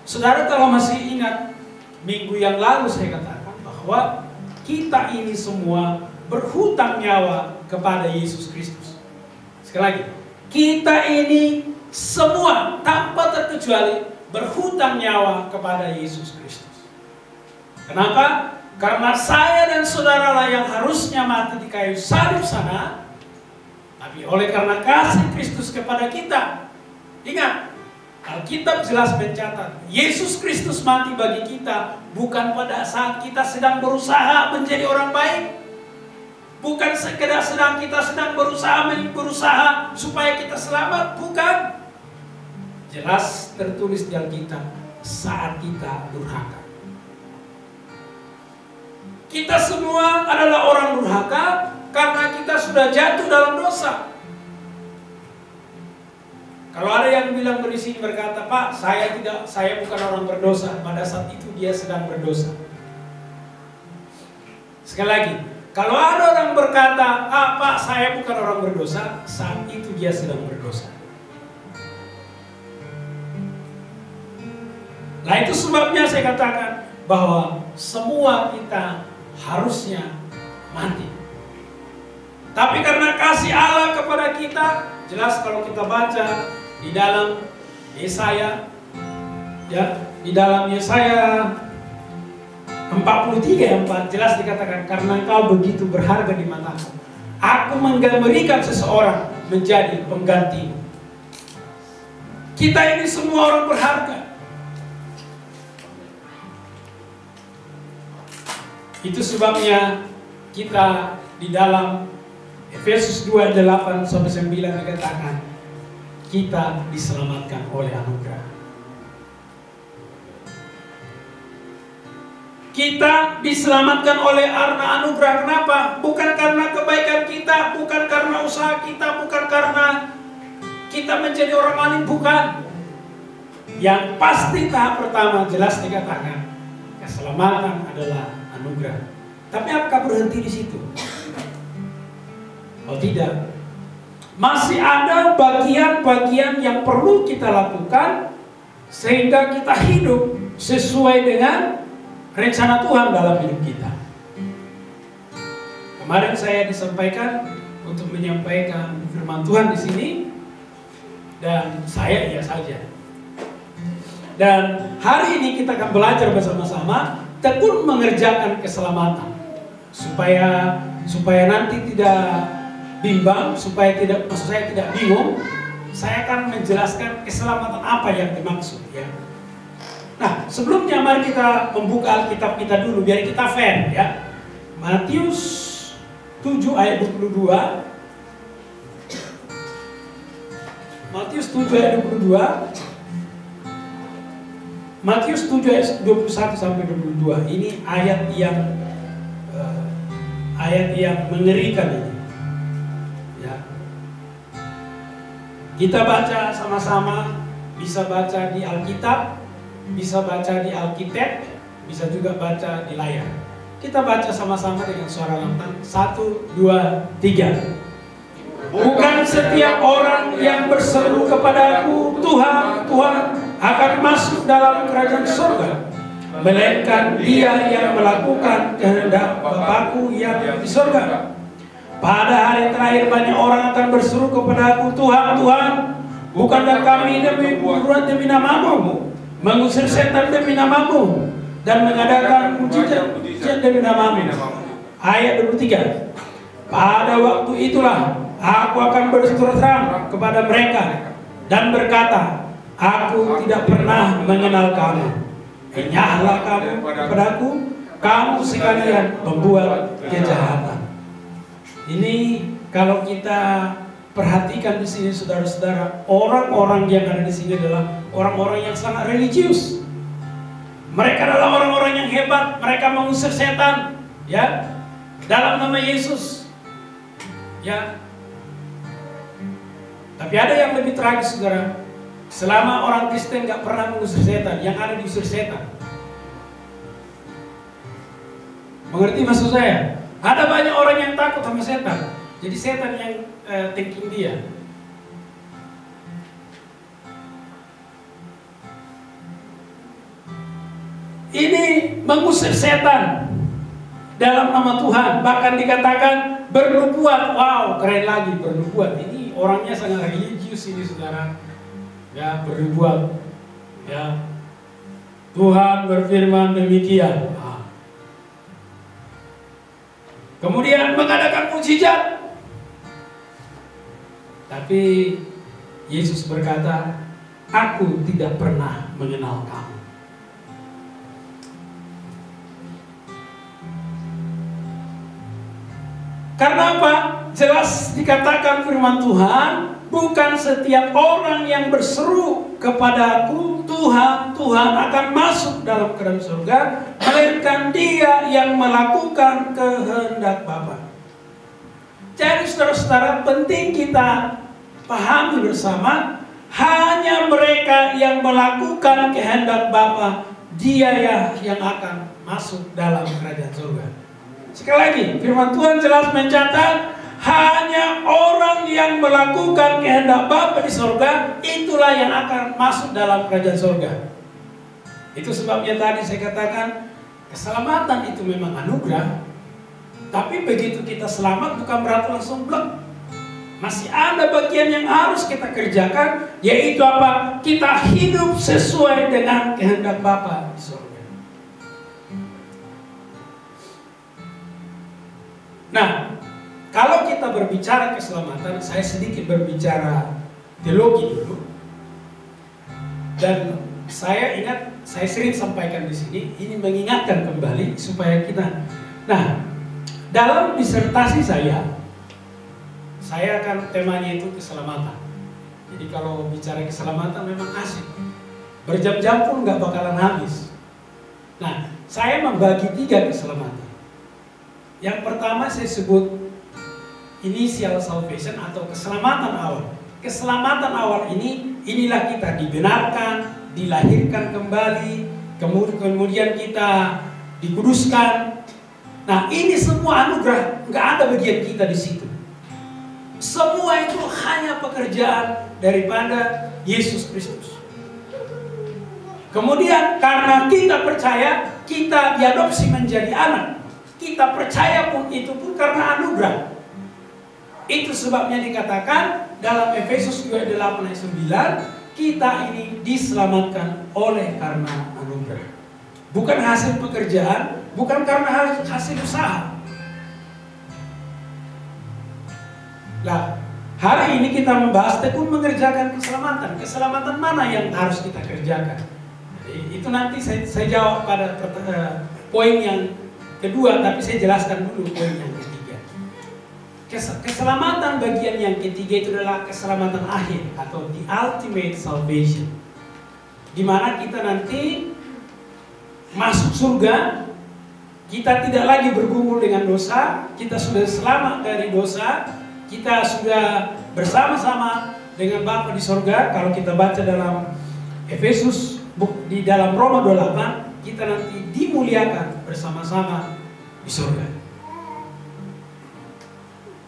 Saudara kalau masih ingat, minggu yang lalu saya katakan bahwa kita ini semua berhutang nyawa kepada Yesus Kristus. Sekali lagi, kita ini semua tanpa terkecuali berhutang nyawa kepada Yesus Kristus. Kenapa? Karena saya dan saudara lah yang harusnya mati di kayu salib sana, tapi oleh karena kasih Kristus kepada kita. Ingat, Alkitab jelas mencatat, Yesus Kristus mati bagi kita bukan pada saat kita sedang berusaha menjadi orang baik. Bukan sekedar kita sedang berusaha supaya kita selamat, bukan. Jelas tertulis di Alkitab, saat kita durhaka. Kita semua adalah orang durhaka karena kita sudah jatuh dalam dosa. Kalau ada yang bilang di sini berkata, Pak, saya bukan orang berdosa. Pada saat itu dia sedang berdosa. Sekali lagi, kalau ada orang berkata, Pak, saya bukan orang berdosa, saat itu dia sedang berdosa. Nah, itu sebabnya saya katakan bahwa semua kita harusnya mati. Tapi karena kasih Allah kepada kita, jelas kalau kita baca di dalam Yesaya, ya, di dalam Yesaya 43:4 jelas dikatakan, karena engkau begitu berharga di mataku, aku memberikan seseorang menjadi pengganti. Kita ini semua orang berharga. Itu sebabnya kita di dalam Efesus 2:8-9 dikatakan kita diselamatkan oleh anugerah. Kita diselamatkan oleh anugerah. Kenapa? Bukan karena kebaikan kita, bukan karena usaha kita, bukan karena kita menjadi orang alim, bukan. Yang pasti tahap pertama jelas dikatakan keselamatan adalah anugerah. Tapi apakah berhenti di situ? Oh tidak. Masih ada bagian-bagian yang perlu kita lakukan sehingga kita hidup sesuai dengan rencana Tuhan dalam hidup kita. Kemarin saya disampaikan untuk menyampaikan firman Tuhan di sini, dan saya iya saja. Dan hari ini kita akan belajar bersama-sama tekun mengerjakan keselamatan, supaya nanti tidak bimbang, supaya maksud saya tidak bingung. Saya akan menjelaskan keselamatan apa yang dimaksud, ya. Nah, sebelumnya mari kita membuka Alkitab kita dulu biar kita fair, ya. Matius 7:22. Matius 7:22. Matius 7:21-22. Ini ayat yang mengerikan ini. Ya. Kita baca sama-sama, bisa baca di Alkitab, bisa baca di Alkitab, bisa juga baca di layar. Kita baca sama-sama dengan suara lantang. 1, 2, 3. Bukan setiap orang yang berseru kepadaku, Tuhan, Tuhan, akan masuk dalam kerajaan surga, melainkan dia yang melakukan kehendak Bapakku yang di surga. Pada hari terakhir banyak orang akan berseru kepadaku, Tuhan, Tuhan, bukankah kami demi berbuat demi namamu, mengusir setan demi namamu, dan mengadakan mujizat demi namamu. Ayat 23. Pada waktu itulah aku akan berterus terang kepada mereka dan berkata, aku tidak pernah mengenal kamu. Enyahlah kamu kepadaku, kamu sekalian membuat kejahatan. Ini kalau kita perhatikan di sini, saudara-saudara, orang-orang yang ada di sini adalah orang-orang yang sangat religius. Mereka adalah orang-orang yang hebat. Mereka mengusir setan, ya, dalam nama Yesus, ya. Tapi ada yang lebih tragis, saudara. Selama orang Kristen nggak pernah mengusir setan, yang ada diusir setan. Mengerti maksud saya? Ada banyak orang yang takut sama setan. Jadi setan yang thinking dia. ini mengusir setan dalam nama Tuhan. Bahkan dikatakan bernubuat. Wow, keren lagi bernubuat. Ini orangnya sangat religius ini saudara. Ya, bernubuat. Ya, Tuhan berfirman demikian. Kemudian mengadakan mukjizat. Tapi Yesus berkata, aku tidak pernah mengenal kamu. Karena apa? Jelas dikatakan firman Tuhan, bukan setiap orang yang berseru kepadaku, Tuhan, Tuhan akan masuk dalam kerajaan surga, melainkan dia yang melakukan kehendak Bapa. Jadi saudara-saudara, penting kita pahami bersama, hanya mereka yang melakukan kehendak Bapa, dia yang akan masuk dalam kerajaan surga. Sekali lagi, firman Tuhan jelas mencatat, hanya orang yang melakukan kehendak Bapa di surga, itulah yang akan masuk dalam kerajaan surga. Itu sebabnya tadi saya katakan, keselamatan itu memang anugerah. Tapi begitu kita selamat bukan berarti langsung blok. Masih ada bagian yang harus kita kerjakan, yaitu apa? Kita hidup sesuai dengan kehendak Bapa di surga. Nah, kalau kita berbicara keselamatan, saya sedikit berbicara teologi dulu. Dan saya ingat, saya sering sampaikan di sini, ini mengingatkan kembali supaya kita. Nah, dalam disertasi saya akan temanya itu keselamatan. Jadi kalau bicara keselamatan memang asik, berjam-jam pun nggak bakalan habis. Nah, saya membagi 3 keselamatan. Yang pertama saya sebut initial salvation atau keselamatan awal. Keselamatan awal ini, inilah kita dibenarkan, dilahirkan kembali, kemudian kita dikuduskan. Nah, ini semua anugerah, nggak ada bagian kita di situ. Semua itu hanya pekerjaan daripada Yesus Kristus. Kemudian karena kita percaya, kita diadopsi menjadi anak. Kita percaya pun itu pun karena anugerah. Itu sebabnya dikatakan dalam Efesus 2:8 ayat 9, kita ini diselamatkan oleh karena anugerah. Bukan hasil pekerjaan, bukan karena hasil usaha. Nah, hari ini kita membahas tekun mengerjakan keselamatan. Keselamatan mana yang harus kita kerjakan? Jadi, itu nanti saya jawab pada poin yang kedua, tapi saya jelaskan dulu poin yang ketiga. Keselamatan bagian yang ketiga itu adalah keselamatan akhir atau the ultimate salvation, di mana kita nanti masuk surga. Kita tidak lagi bergumul dengan dosa, kita sudah selamat dari dosa, kita sudah bersama-sama dengan Bapa di surga. Kalau kita baca dalam Efesus, di dalam Roma 28, kita nanti dimuliakan bersama-sama di surga.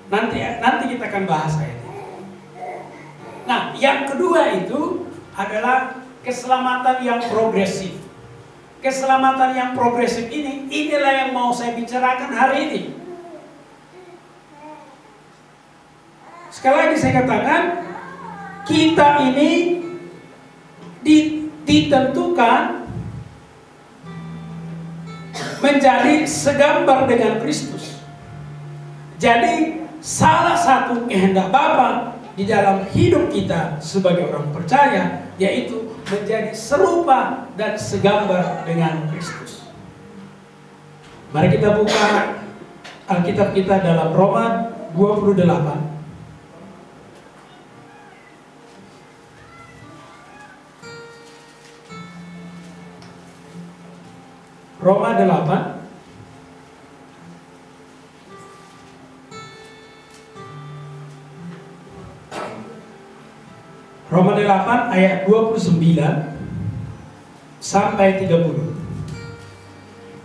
Nanti kita akan bahas ayat ini. Nah, yang kedua itu adalah keselamatan yang progresif. Keselamatan yang progresif ini, inilah yang mau saya bicarakan hari ini. Sekali lagi saya katakan, kita ini ditentukan menjadi segambar dengan Kristus. Jadi salah satu kehendak Bapa di dalam hidup kita sebagai orang percaya, yaitu menjadi serupa dan segambar dengan Kristus. Mari kita buka Alkitab kita dalam Roma 28. Roma 8 Roma 8 ayat 29 sampai 30.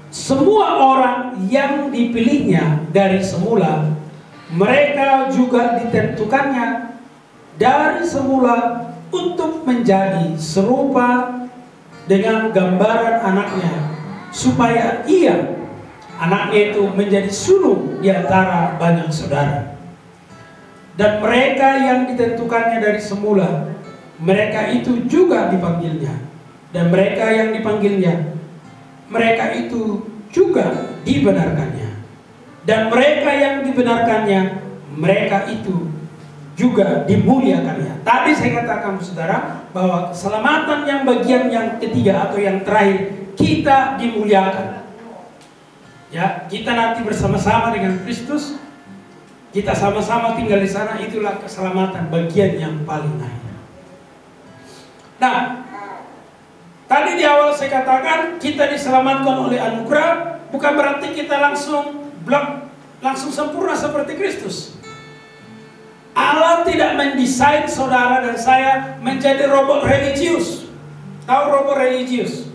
Semua orang yang dipilihnya dari semula, mereka juga ditentukannya dari semula untuk menjadi serupa dengan gambaran anaknya, supaya ia, anaknya itu, menjadi sulung di antara banyak saudara. Dan mereka yang ditentukannya dari semula, mereka itu juga dipanggilnya. Dan mereka yang dipanggilnya, mereka itu juga dibenarkannya. Dan mereka yang dibenarkannya, mereka itu juga dimuliakannya. Tadi saya katakan saudara bahwa keselamatan yang bagian yang ketiga atau yang terakhir, kita dimuliakan. Ya, kita nanti bersama-sama dengan Kristus, kita sama-sama tinggal di sana, itulah keselamatan bagian yang paling akhir. Nah, tadi di awal saya katakan kita diselamatkan oleh anugerah, bukan berarti kita langsung sempurna seperti Kristus. Allah tidak mendesain saudara dan saya menjadi robot religius. Tahu robot religius?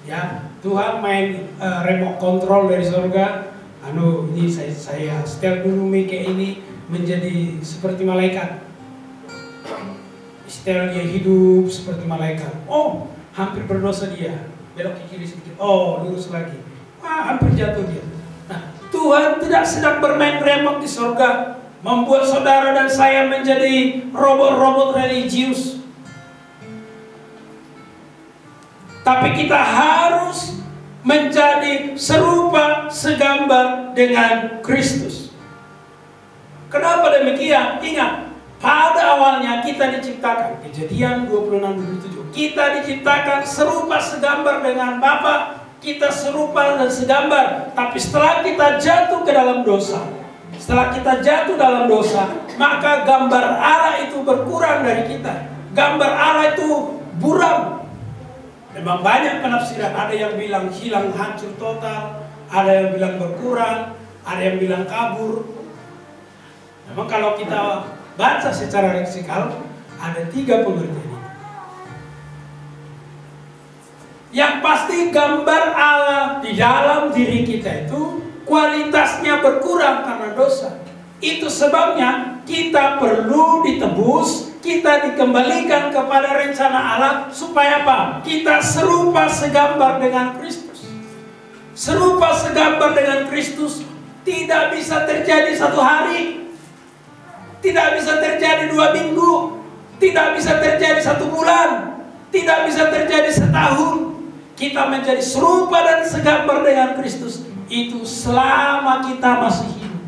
Ya, Tuhan main remote control dari surga. Ini saya setel dulu kayak ini menjadi seperti malaikat. Setel dia hidup seperti malaikat. Oh, hampir berdosa dia. Belok ke kiri sedikit. Oh, lurus lagi. Wah, hampir jatuh dia. Nah, Tuhan tidak sedang bermain remote di surga, membuat saudara dan saya menjadi robot-robot religius. Tapi kita harus menjadi serupa segambar dengan Kristus. Kenapa demikian? Ingat, pada awalnya kita diciptakan, Kejadian 26:27, kita diciptakan serupa segambar dengan Bapa, kita serupa dan segambar. Tapi setelah kita jatuh ke dalam dosa, maka gambar Allah itu berkurang dari kita. Gambar Allah itu buram. Memang banyak penafsiran, ada yang bilang hilang, hancur total, ada yang bilang berkurang, ada yang bilang kabur. Memang kalau kita baca secara leksikal, ada 3 pengertian. Yang pasti gambar Allah di dalam diri kita itu kualitasnya berkurang karena dosa. Itu sebabnya kita perlu ditebus, kita dikembalikan kepada rencana Allah supaya apa? Kita serupa segambar dengan Kristus. Serupa segambar dengan Kristus tidak bisa terjadi 1 hari, tidak bisa terjadi 2 minggu, tidak bisa terjadi 1 bulan, tidak bisa terjadi setahun. Kita menjadi serupa dan segambar dengan Kristus itu selama kita masih hidup.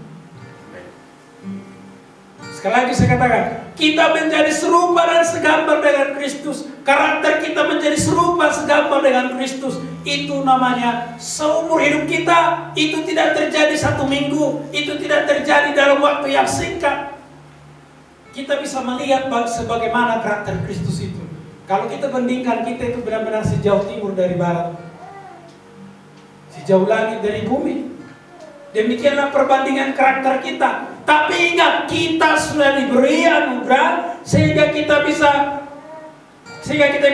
Sekali lagi saya katakan, kita menjadi serupa dan segambar dengan Kristus. Karakter kita menjadi serupa segambar dengan Kristus. Itu namanya seumur hidup kita. Itu tidak terjadi 1 minggu. Itu tidak terjadi dalam waktu yang singkat. Kita bisa melihat sebagaimana karakter Kristus itu. Kalau kita bandingkan, kita itu benar-benar sejauh timur dari barat, sejauh langit dari bumi. Demikianlah perbandingan karakter kita. Tapi ingat, kita sudah diberi anugerah sehingga kita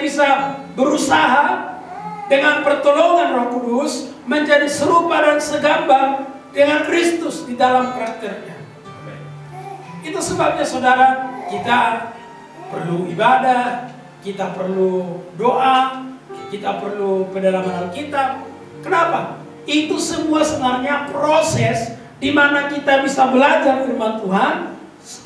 bisa berusaha dengan pertolongan Roh Kudus menjadi serupa dan segambar dengan Kristus di dalam karakternya. Itu sebabnya saudara, kita perlu ibadah, kita perlu doa, kita perlu pendalaman Alkitab. Kenapa? Itu semua sebenarnya proses di mana kita bisa belajar firman Tuhan.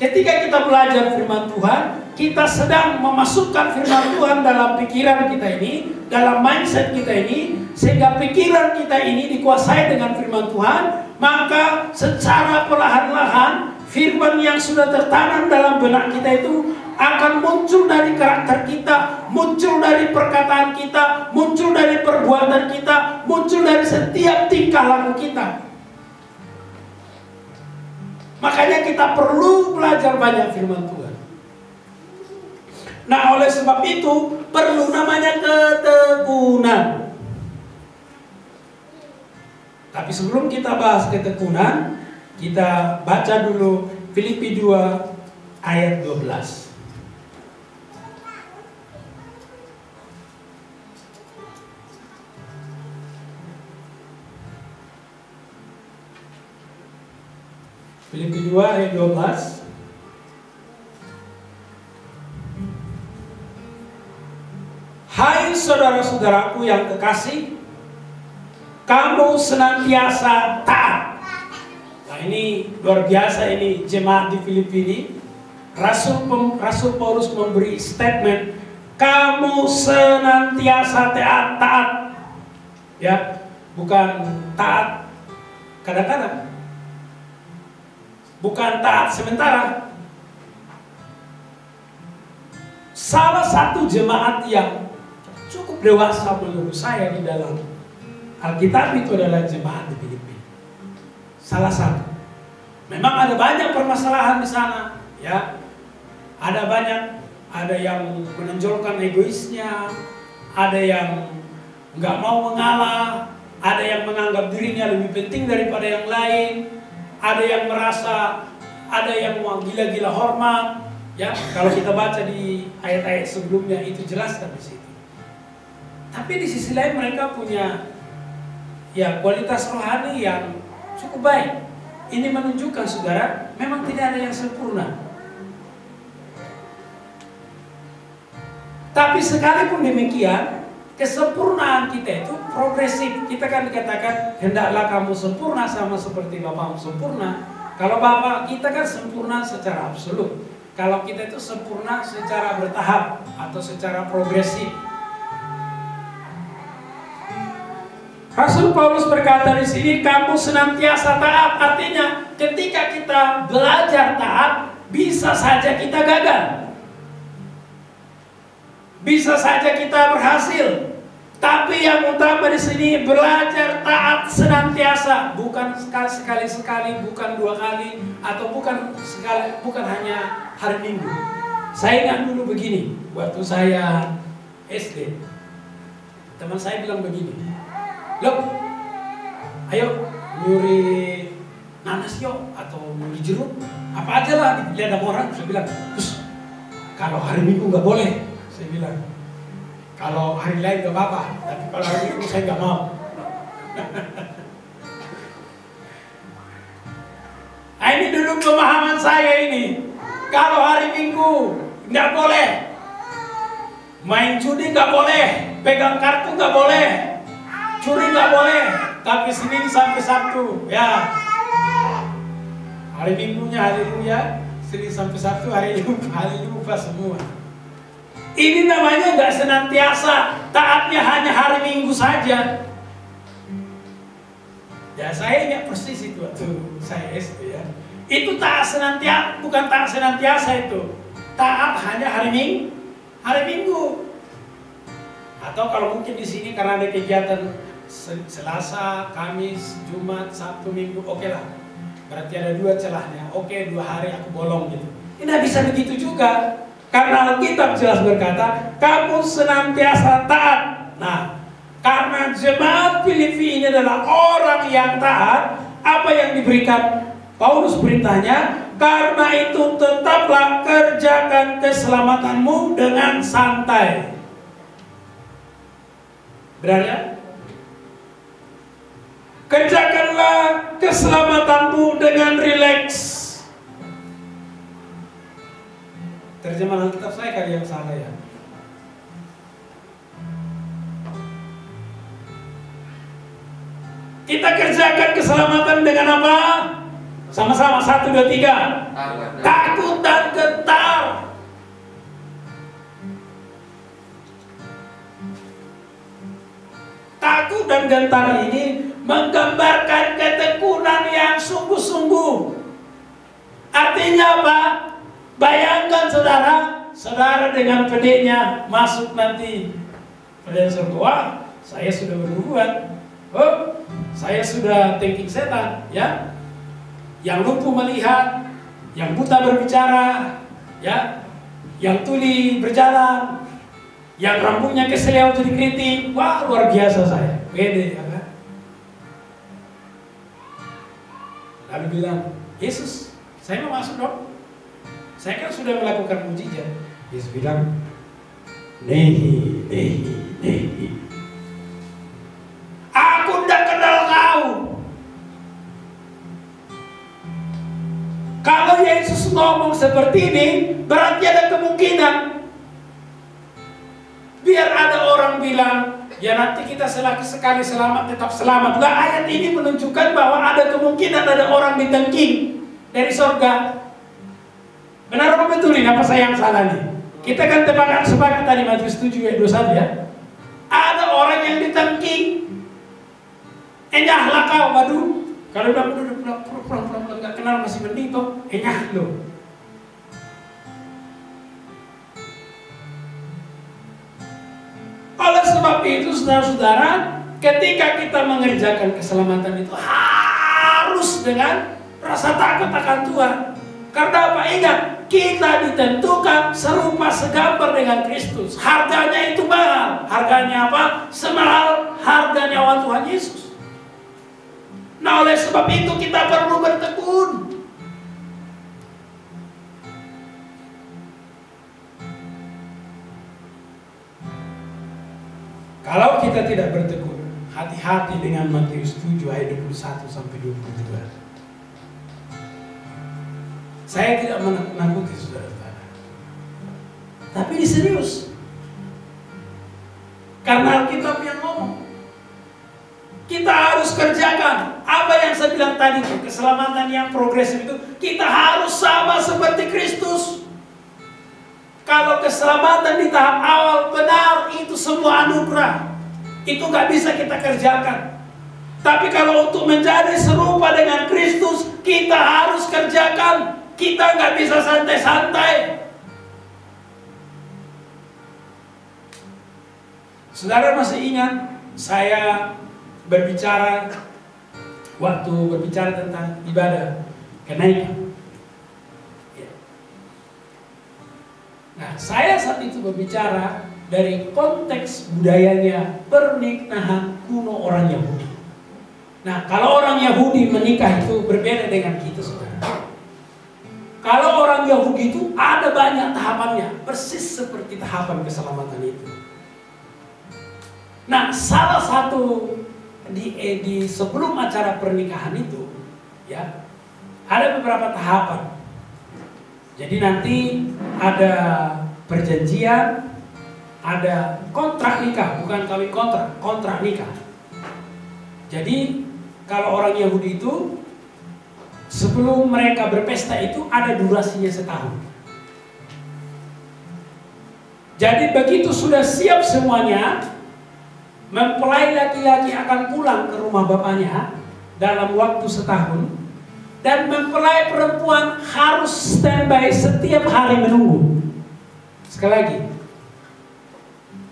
Ketika kita belajar firman Tuhan, kita sedang memasukkan firman Tuhan dalam pikiran kita ini, dalam mindset kita ini, sehingga pikiran kita ini dikuasai dengan firman Tuhan. Maka secara perlahan-lahan firman yang sudah tertanam dalam benak kita itu akan muncul dari karakter kita, muncul dari perkataan kita, muncul dari perbuatan kita, muncul dari setiap tingkah laku kita. Makanya kita perlu belajar banyak firman Tuhan. Nah, oleh sebab itu perlu namanya ketekunan. Tapi sebelum kita bahas ketekunan, kita baca dulu Filipi 2 ayat 12. Filipi 2 ayat 12. Hai saudara-saudaraku yang kekasih, kamu senantiasa taat. Nah ini luar biasa, ini jemaat di Filipi. Rasul Paulus memberi statement, kamu senantiasa taat. Ya, bukan taat kadang-kadang, bukan taat sementara. Salah satu jemaat yang cukup dewasa menurut saya di dalam Alkitab itu adalah jemaat di Filipi. Salah satu. Memang ada banyak permasalahan di sana, ya. Ada yang menonjolkan egoisnya, ada yang nggak mau mengalah, ada yang menganggap dirinya lebih penting daripada yang lain, ada yang merasa, ada yang mau gila-gila hormat, ya. Kalau kita baca di ayat-ayat sebelumnya itu jelas di situ. Tapi di sisi lain mereka punya ya kualitas rohani yang cukup baik. Ini menunjukkan saudara, memang tidak ada yang sempurna. Tapi sekalipun demikian, kesempurnaan kita itu progresif. Kita kan dikatakan, hendaklah kamu sempurna sama seperti Bapamu sempurna. Kalau Bapa kita kan sempurna secara absolut. Kalau kita itu sempurna secara bertahap atau secara progresif. Rasul Paulus berkata di sini, kamu senantiasa taat. Artinya, ketika kita belajar taat, bisa saja kita gagal. Bisa saja kita berhasil, tapi yang utama di sini belajar taat senantiasa, bukan sekali-sekali, bukan 2 kali, atau bukan hanya hari Minggu. Saya ingat dulu begini, waktu saya SD, teman saya bilang begini, "Loh, ayo nyuri nanas yuk, atau nyuri jeruk, apa aja lah di ladang orang." Saya bilang, "Terus kalau hari Minggu nggak boleh." Saya bilang, kalau hari lain gak apa-apa, tapi kalau hari Minggu saya gak mau. Nah, ini dulu pemahaman saya ini. Kalau hari Minggu gak boleh, main judi gak boleh, pegang kartu gak boleh, curi gak boleh, tapi Senin sampai Sabtu, ya. Hari Minggunya haleluya, Senin sampai Sabtu hari lupa semua. Ini namanya nggak senantiasa, taatnya hanya hari Minggu saja. Ya saya ingat persis itu waktu saya SD, ya. Itu taat senantiasa, bukan taat senantiasa itu. Taat hanya hari Minggu. Atau kalau mungkin di sini karena ada kegiatan Selasa, Kamis, Jumat, Sabtu, Minggu, oke lah. Berarti ada 2 celahnya. Oke, 2 hari aku bolong gitu. Ini bisa begitu juga. Karena Alkitab jelas berkata, kamu senantiasa taat. Nah, karena jemaat Filipi ini adalah orang yang taat, apa yang diberikan Paulus perintahnya? Karena itu tetaplah kerjakan keselamatanmu dengan santai. Benar ya? Kerjakanlah keselamatanmu dengan rileks. Terjemahan Alkitab saya kali yang salah ya. Kita kerjakan keselamatan dengan apa? Sama-sama 1, 2, 3. Takut dan gentar. Takut dan gentar ini menggambarkan ketekunan yang sungguh-sungguh. Artinya apa? Bayangkan saudara dengan pedenya masuk nanti pada surga. Wah, saya sudah bernubuat. Oh, saya sudah thinking setan, ya. Yang lumpuh melihat, yang buta berbicara, ya. Yang tuli berjalan, yang rambutnya keseleo jadi keriting. Wah, luar biasa saya. Pede, ya kan? Lalu bilang, Yesus, saya mau masuk dong. Saya kan sudah melakukan mujizat. Yesus bilang, Nehi. Aku tidak kenal kau. Kalau Yesus ngomong seperti ini, berarti ada kemungkinan. Biar ada orang bilang, Ya nanti kita sekali selamat tetap selamat. Lah ayat ini menunjukkan bahwa ada kemungkinan ada orang ditengking dari surga. Benar apa betul ini? Apa saya yang salah nih? Kita kan sepakat tadi Matius 7 ayat 21 ya. Ada orang yang ditengking. Enyahlah kau, waduh. Kalau udah pulang nggak kenal masih mending toh. Enyah loh. Oleh sebab itu saudara-saudara, ketika kita mengerjakan keselamatan itu harus dengan rasa takut akan Tuhan. Karena apa? Ingat, kita ditentukan serupa segambar dengan Kristus. Harganya itu mahal. Harganya apa? Semahal harga nyawa Tuhan Yesus. Nah, oleh sebab itu kita perlu bertekun. Kalau kita tidak bertekun, hati-hati dengan Matius 7 ayat 21 sampai 22. Saya tidak menakut-nakuti saudara-saudara. Tapi ini serius. Karena Alkitab yang ngomong. Kita harus kerjakan apa yang saya bilang tadi itu, keselamatan yang progresif itu kita harus sama seperti Kristus. Kalau keselamatan di tahap awal benar, itu semua anugerah. Itu nggak bisa kita kerjakan. Tapi kalau untuk menjadi serupa dengan Kristus, kita harus kerjakan. Kita nggak bisa santai-santai. Saudara masih ingat saya waktu berbicara tentang ibadah kenaikan. Nah, saya saat itu berbicara dari konteks budayanya pernikahan kuno orang Yahudi. Nah, kalau orang Yahudi menikah itu berbeda dengan kita, saudara. Kalau orang Yahudi itu ada banyak tahapannya, persis seperti tahapan keselamatan itu. Nah, salah satu di sebelum acara pernikahan itu, ya, ada beberapa tahapan. Jadi nanti ada perjanjian, ada kontrak nikah, bukan kawin kontrak nikah. Jadi kalau orang Yahudi itu sebelum mereka berpesta itu ada durasinya setahun. Jadi begitu sudah siap semuanya, mempelai laki-laki akan pulang ke rumah bapaknya dalam waktu setahun. Dan mempelai perempuan harus standby setiap hari menunggu. Sekali lagi,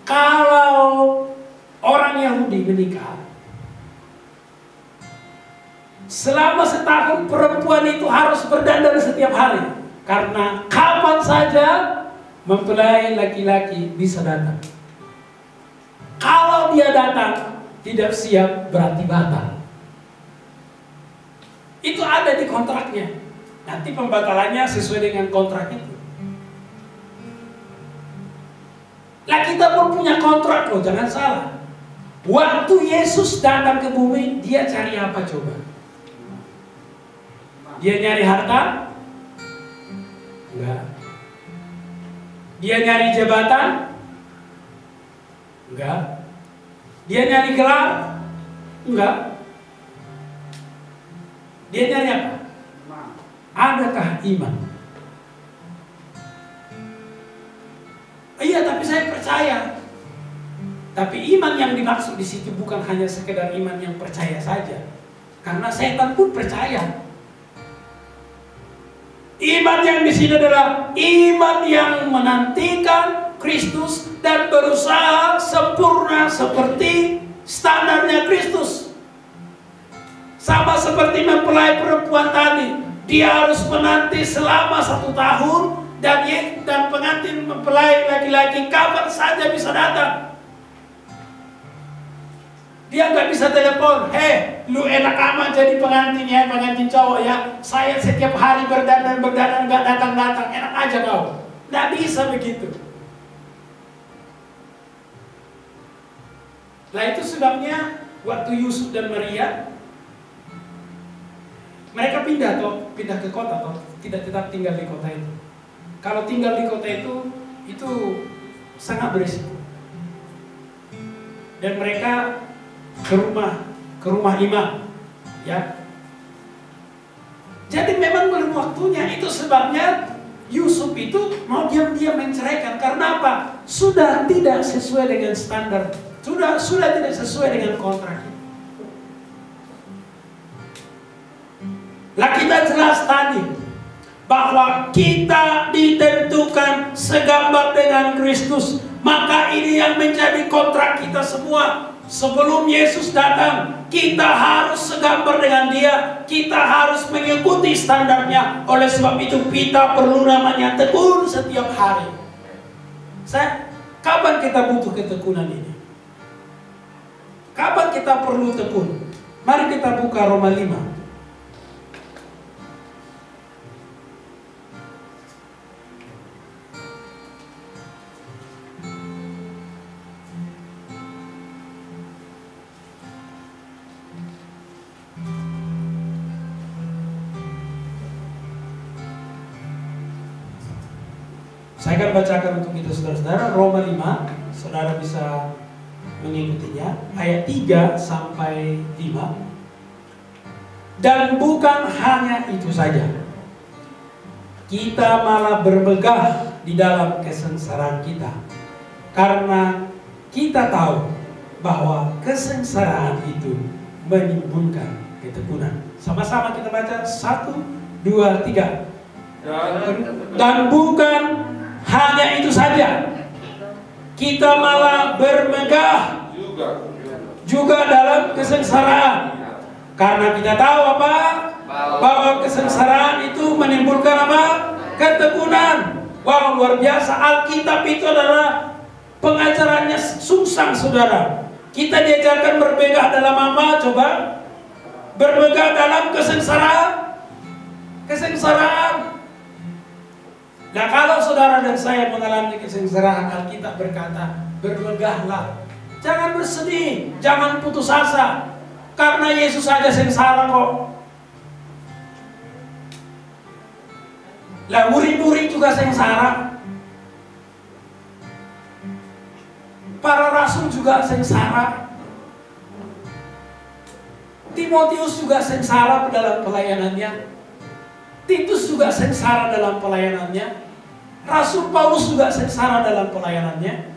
kalau orang Yahudi menikah, selama setahun perempuan itu harus berdandan setiap hari. Karena kapan saja mempelai laki-laki bisa datang. Kalau dia datang tidak siap berarti batal. Itu ada di kontraknya. Nanti pembatalannya sesuai dengan kontrak itu. Lah kita pun punya kontrak loh, jangan salah. Waktu Yesus datang ke bumi, dia cari apa coba? Dia nyari harta? Enggak. Dia nyari jabatan? Enggak. Dia nyari gelar? Enggak. Dia nyari apa? Adakah iman? Iya, tapi saya percaya. Tapi iman yang dimaksud di situ bukan hanya sekedar iman yang percaya saja. Karena setan pun percaya. Iman yang di sini adalah iman yang menantikan Kristus dan berusaha sempurna seperti standarnya Kristus. Sama seperti mempelai perempuan tadi, dia harus menanti selama 1 tahun dan pengantin mempelai laki-laki kapan saja bisa datang. Dia nggak bisa telepon, lu enak amat jadi pengantin ya, pengantin cowok ya. Saya setiap hari berdandan nggak datang, enak aja kau. Nggak bisa begitu. Nah itu sebabnya waktu Yusuf dan Maria mereka pindah ke kota tidak tetap tinggal di kota itu. Kalau tinggal di kota itu sangat berisiko. dan mereka ke rumah imam, ya. Jadi memang belum waktunya. Itu sebabnya Yusuf itu mau diam-diam menceraikan. Karena apa? Sudah tidak sesuai dengan standar. Sudah tidak sesuai dengan kontrak. Lah kita jelas tadi bahwa kita ditentukan segambar dengan Kristus. Maka ini yang menjadi kontrak kita semua. Sebelum Yesus datang, kita harus segambar dengan Dia. Kita harus mengikuti standarnya. Oleh sebab itu kita perlu namanya tekun setiap hari. Kapan kita butuh ketekunan ini? Kapan kita perlu tekun? Mari kita buka Roma 5. Saya akan bacakan untuk kita saudara-saudara Roma 5, saudara bisa mengikutinya, ayat 3 sampai 5. Dan bukan hanya itu saja, kita malah bermegah di dalam kesengsaraan kita, karena kita tahu bahwa kesengsaraan itu menimbulkan ketekunan. Sama-sama kita baca 1, 2, 3. Dan bukan hanya itu saja, kita malah bermegah juga dalam kesengsaraan, karena kita tahu apa? Bahwa kesengsaraan itu menimbulkan apa? Ketekunan. Wow, luar biasa. Alkitab itu adalah pengajarannya sungsang, saudara. Kita diajarkan bermegah dalam apa? Coba. Bermegah dalam kesengsaraan. Kesengsaraan. Nah, kalau saudara dan saya mengalami kesengsaraan, Alkitab berkata, bermegahlah. Jangan bersedih, jangan putus asa. Karena Yesus saja sengsara kok. Lah, murid-murid juga sengsara. Para rasul juga sengsara. Timotius juga sengsara dalam pelayanannya. Titus juga sengsara dalam pelayanannya. Rasul Paulus juga sengsara dalam pelayanannya.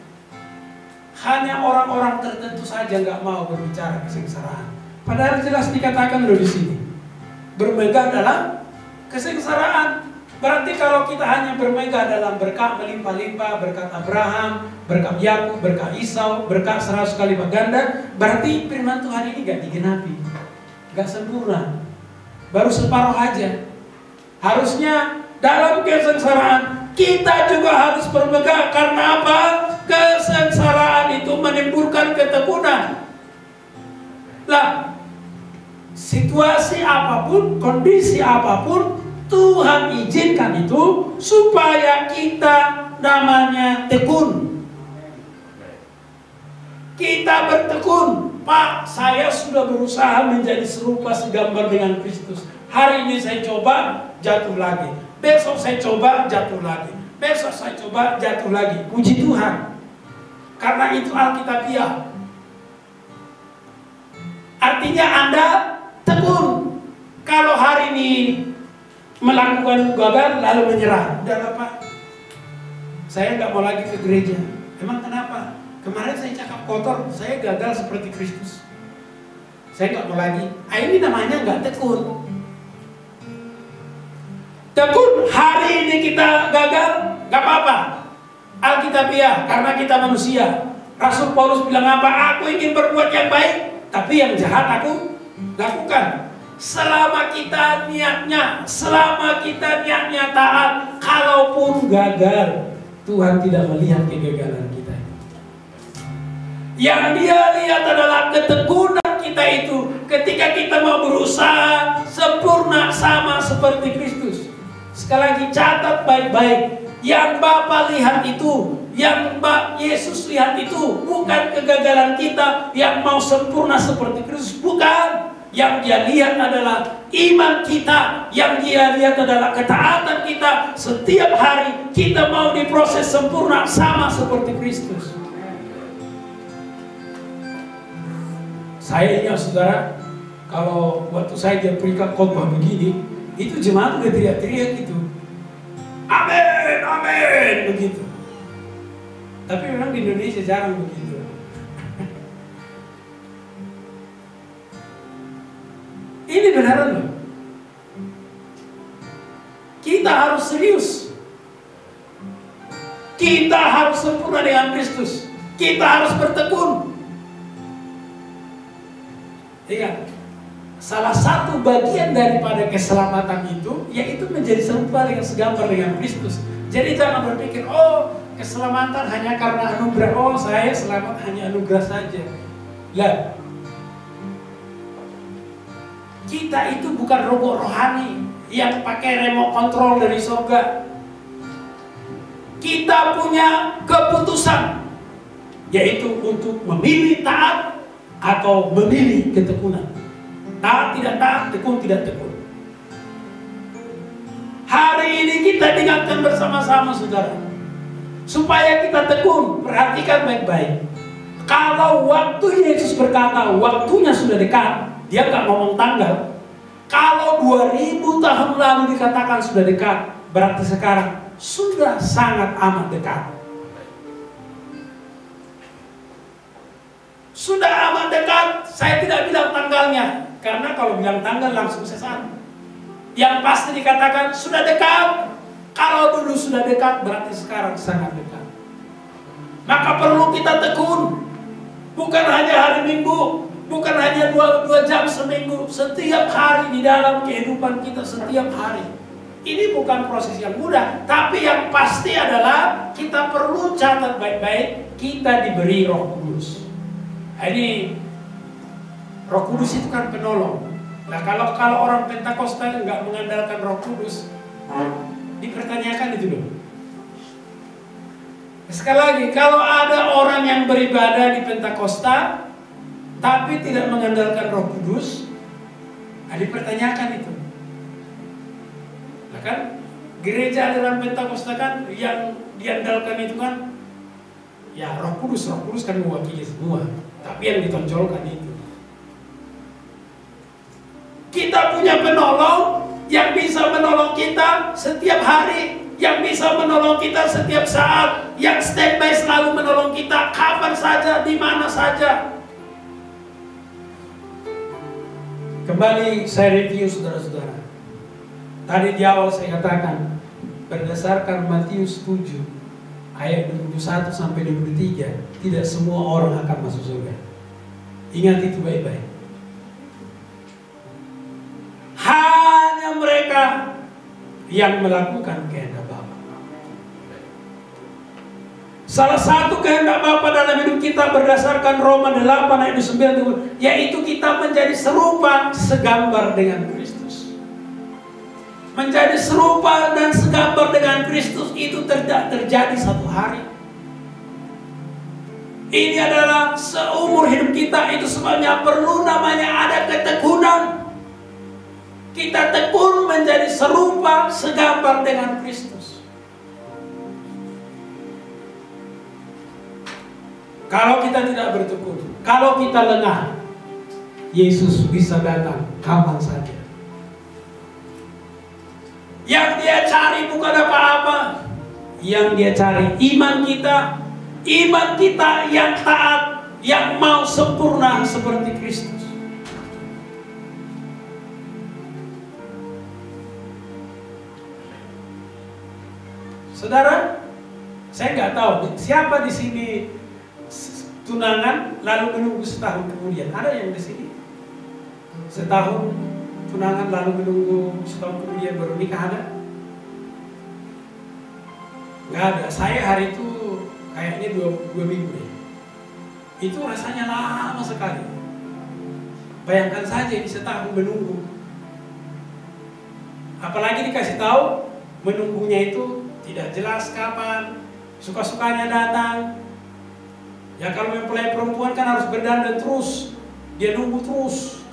Hanya orang-orang tertentu saja nggak mau berbicara kesengsaraan. Padahal jelas dikatakan loh di sini, bermegah dalam kesengsaraan. Berarti kalau kita hanya bermegah dalam berkat melimpah-limpah, berkat Abraham, berkat Yakub, berkat Esau, berkat 100 kali ganda, berarti firman Tuhan ini nggak digenapi, nggak sempurna, baru separuh aja. Harusnya dalam kesengsaraan kita juga harus bermegah. Karena apa? Kesengsaraan itu menimbulkan ketekunan. Lah, situasi apapun, kondisi apapun, Tuhan izinkan itu supaya kita namanya tekun. Kita bertekun. Pak, saya sudah berusaha menjadi serupa segambar dengan Kristus. Hari ini saya coba, jatuh lagi. Besok saya coba, jatuh lagi. Besok saya coba, jatuh lagi. Puji Tuhan. Karena itu Alkitabiah. Artinya Anda tekun. Kalau hari ini melakukan gagal lalu menyerah, udah Pak, saya nggak mau lagi ke gereja. Emang kenapa? Kemarin saya cakap kotor, saya gagal seperti Kristus. Saya nggak mau lagi. Ini namanya nggak tekun. Tekun, hari ini kita gagal, gak apa-apa. Alkitabiah, karena kita manusia. Rasul Paulus bilang apa? Aku ingin berbuat yang baik, tapi yang jahat aku lakukan. Selama kita niatnya taat, kalaupun gagal, Tuhan tidak melihat kegagalan kita. Yang Dia lihat adalah ketekunan kita itu. Ketika kita mau berusaha sempurna sama seperti Kristus. Sekali lagi catat baik-baik. Yang Bapa lihat itu, yang Yesus lihat itu, bukan kegagalan kita yang mau sempurna seperti Kristus, bukan. Yang Dia lihat adalah iman kita, yang Dia lihat adalah ketaatan kita. Setiap hari kita mau diproses sempurna sama seperti Kristus. Saya ingat saudara, kalau waktu saya di Afrika khotbah begini, itu jemaat udah teriak-teriak gitu. Amin, amin, begitu. Tapi memang di Indonesia jarang begitu. Ini benaran loh. Kita harus serius. Kita harus sempurna dengan Kristus. Kita harus bertekun. Ingat, salah satu bagian daripada keselamatan itu, yaitu menjadi serupa dengan segambar dengan Kristus. Jadi jangan berpikir, oh keselamatan hanya karena anugerah, oh saya selamat hanya anugerah saja. Lah, kita itu bukan robot rohani yang pakai remote control dari surga. Kita punya keputusan, yaitu untuk memilih taat atau memilih ketekunan. Taat tidak taat, tekun tidak tekun. Hari ini kita diingatkan bersama-sama saudara, supaya kita tekun. Perhatikan baik-baik. Kalau waktu Yesus berkata waktunya sudah dekat, dia nggak ngomong tanggal. Kalau 2000 tahun lalu dikatakan sudah dekat, berarti sekarang sudah sangat amat dekat. Sudah amat dekat. Saya tidak bilang tanggalnya, karena kalau bilang tanggal langsung sesat. Yang pasti dikatakan sudah dekat. Kalau dulu sudah dekat, berarti sekarang sangat dekat. Maka perlu kita tekun. Bukan hanya hari Minggu, bukan hanya 2 jam seminggu, setiap hari di dalam kehidupan kita, setiap hari. Ini bukan proses yang mudah, tapi yang pasti adalah kita perlu catat baik-baik, kita diberi Roh Kudus. Ini Roh Kudus itu kan penolong. Nah kalau orang Pentakosta nggak mengandalkan Roh Kudus, dipertanyakan itu loh. Sekali lagi, kalau ada orang yang beribadah di Pentakosta tapi tidak mengandalkan Roh Kudus, dipertanyakan itu. Nah kan gereja aliran Pentakosta kan yang diandalkan itu kan ya Roh Kudus kan mewakili semua, tapi yang ditonjolkan itu. Kita punya penolong yang bisa menolong kita setiap hari, yang bisa menolong kita setiap saat, yang standby selalu menolong kita kapan saja, di mana saja. Kembali saya review saudara-saudara. Tadi di awal saya katakan, berdasarkan Matius 7 ayat 21 sampai 23, tidak semua orang akan masuk surga. Ingat itu baik-baik. Hanya mereka yang melakukan kehendak Bapa. Salah satu kehendak Bapa dalam hidup kita berdasarkan Roma 8 ayat 9, yaitu kita menjadi serupa segambar dengan Kristus. Menjadi serupa dan segambar dengan Kristus itu tidak terjadi satu hari. Ini adalah seumur hidup kita, itu sebabnya perlu namanya ada ketekunan. Kita tekun menjadi serupa segambar dengan Kristus. Kalau kita tidak bertekun, kalau kita lengah, Yesus bisa datang kapan saja. Yang dia cari bukan apa-apa. Yang dia cari iman kita yang taat, yang mau sempurna seperti Kristus. Saudara, saya nggak tahu siapa di sini tunangan lalu menunggu setahun kemudian. Ada yang di sini setahun tunangan lalu menunggu setahun kemudian baru nikah, ada? Nggak ada. Saya hari itu kayaknya dua minggu deh. Itu rasanya lama sekali. Bayangkan saja ini setahun menunggu. Apalagi dikasih tahu menunggunya itu tidak jelas kapan, suka-sukanya datang. Ya kalau mempelai perempuan kan harus berdandan terus, dia nunggu terus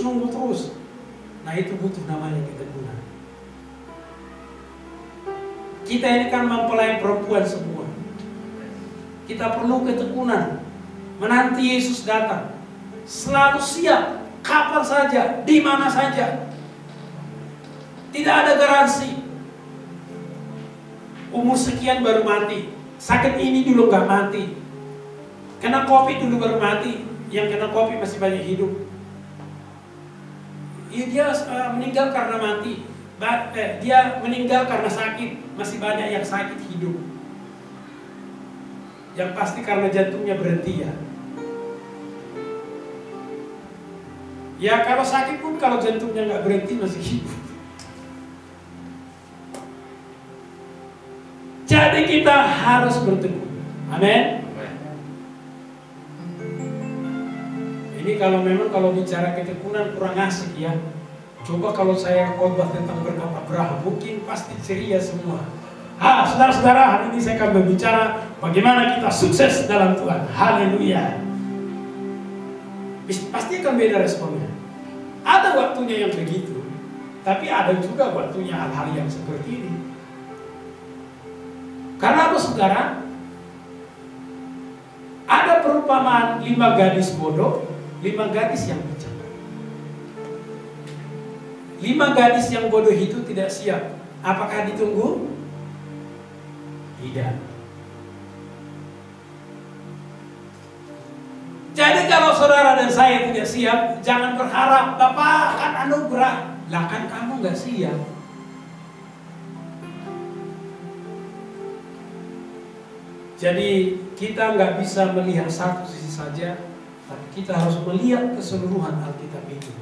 nunggu terus. Nah itu butuh namanya ketekunan. Kita ini kan mempelai perempuan semua. Kita perlu ketekunan menanti Yesus datang. selalu siap, kapan saja, di mana saja. Tidak ada garansi. Umur sekian baru mati, sakit ini dulu nggak mati, kena COVID dulu baru mati, yang kena COVID masih banyak hidup. Ya, dia meninggal karena mati, dia meninggal karena sakit, masih banyak yang sakit hidup. Yang pasti karena jantungnya berhenti ya. Ya kalau sakit pun kalau jantungnya nggak berhenti masih hidup. Jadi kita harus bertekun. Amin. Ini kalau bicara ketekunan kurang asik ya. Coba kalau saya khotbah tentang berkat Abraham, mungkin pasti ceria semua. Saudara-saudara, hari ini saya akan berbicara bagaimana kita sukses dalam Tuhan. Haleluya. Pasti akan beda responnya. Ada waktunya yang begitu, tapi ada juga waktunya hal-hal yang seperti ini. Karena apa saudara? Ada perumpamaan 5 gadis bodoh, 5 gadis yang bijak. 5 gadis yang bodoh itu tidak siap. Apakah ditunggu? Tidak. Jadi kalau saudara dan saya tidak siap, jangan berharap Bapak akan anugerah. Lah kan kamu nggak siap. Jadi kita nggak bisa melihat satu sisi saja, tapi kita harus melihat keseluruhan Alkitab itu.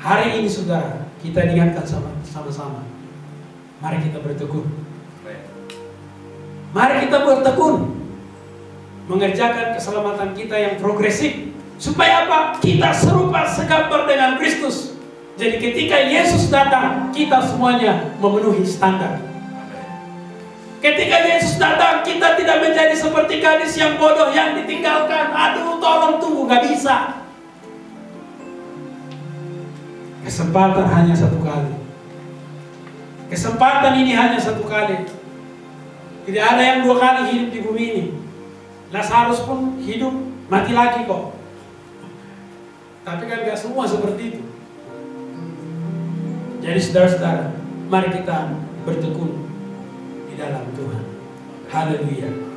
Hari ini saudara, kita diingatkan sama-sama. Mari kita bertekun. Mari kita bertekun. Mengerjakan keselamatan kita yang progresif. Supaya apa? Kita serupa segambar dengan Kristus. Jadi ketika Yesus datang, kita semuanya memenuhi standar. Ketika Yesus datang, kita tidak menjadi seperti gadis yang bodoh yang ditinggalkan. Aduh, tolong tunggu, gak bisa. Kesempatan hanya satu kali. Kesempatan ini hanya satu kali. Tidak ada yang 2 kali hidup di bumi ini. Lazarus pun hidup, mati lagi kok. Tapi kan gak semua seperti itu. Jadi saudara-saudara, mari kita bertekun di dalam Tuhan. Haleluya.